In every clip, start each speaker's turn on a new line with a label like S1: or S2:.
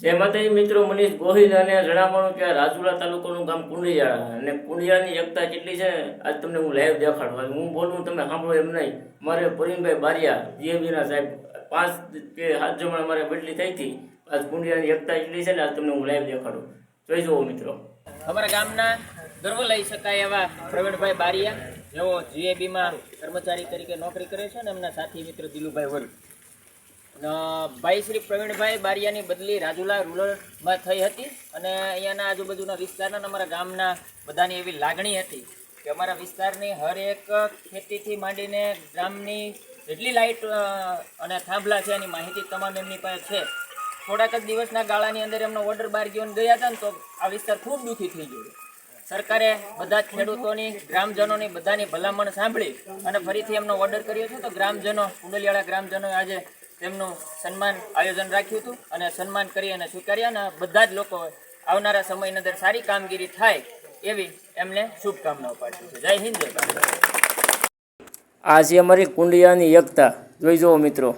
S1: જે માતાજી મિત્રો મનીષ ગોહિલ અને જણાવવાનું કે રાજુલા તાલુકાનું ગામ કુંડિયાળા અને કુંડિયાની એકતા કેટલી છે આજ તમને હું લાઈવ દેખાડવા હું બોલું તમે સાંભળો એમ નહીં. મારે પરિમભાઈ બારિયા જીએબીના સાહેબ 5 કે 7 જમણ મારે બદલી થઈ હતી. આજ કુંડિયાની એકતા એટલી છે ને આજ તમને હું લાઈવ દેખાડું. જોઈ જુઓ મિત્રો.
S2: અમારા ગામના ગર્વ લઈ શકાય એવા પ્રવીણભાઈ બારિયા જેઓ જીએબીમાં કર્મચારી તરીકે નોકરી કરે છે અને એમના સાથી મિત્ર દિલુભાઈ વરુ. ભાઈ શ્રી પ્રવીણભાઈ બારિયાની બદલી રાજુલા રૂરલમાં થઈ હતી અને અહીંયાના આજુબાજુના વિસ્તારના અમારા ગામના બધાની એવી લાગણી હતી કે અમારા વિસ્તારની હર એક ખેતીથી માંડીને ગામની જેટલી લાઇટ અને થાંભલા છે એની માહિતી તમામ એમની પાસે છે. થોડાક જ દિવસના ગાળાની અંદર એમનો ઓર્ડર બહાર ગયો ગયા હતા ને તો આ વિસ્તાર ખૂબ દુઃખી થઈ ગયો. સરકારે બધા જ ખેડૂતોની ગ્રામજનોની બધાની ભલામણ સાંભળી અને ફરીથી એમનો ઓર્ડર કર્યો છે. તો ગ્રામજનો કુંડલિયાળા ગ્રામજનોએ આજે તેમનું સન્માન આયોજન રાખ્યું હતું અને સન્માન કરી અને સ્વીકાર્યા અને બધા જ લોકો આવનારા સમયની અંદર સારી કામગીરી થાય એવી એમને શુભકામનાઓ પાઠવી છે. જય હિન્દ, જય ભારત.
S1: આ છે અમારી કુંડિયાની એકતા. જોઈ જુઓ મિત્રો.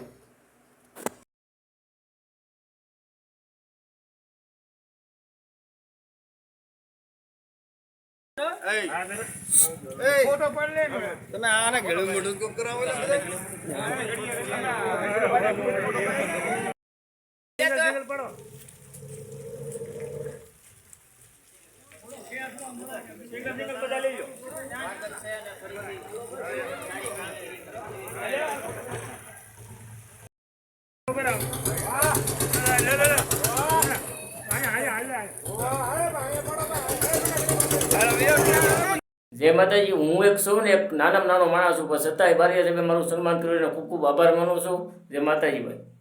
S3: તમે આને ઘણું મોટું કોક કરાવો
S1: જય માતાજી. હું એક છું ને એક નાનામાં નાનો માણસ છું પણ છતાંય બારિયા સાહેબે મારું સન્માન કર્યું અને ખૂબ ખૂબ આભાર માનું છું. જય માતાજી ભાઈ.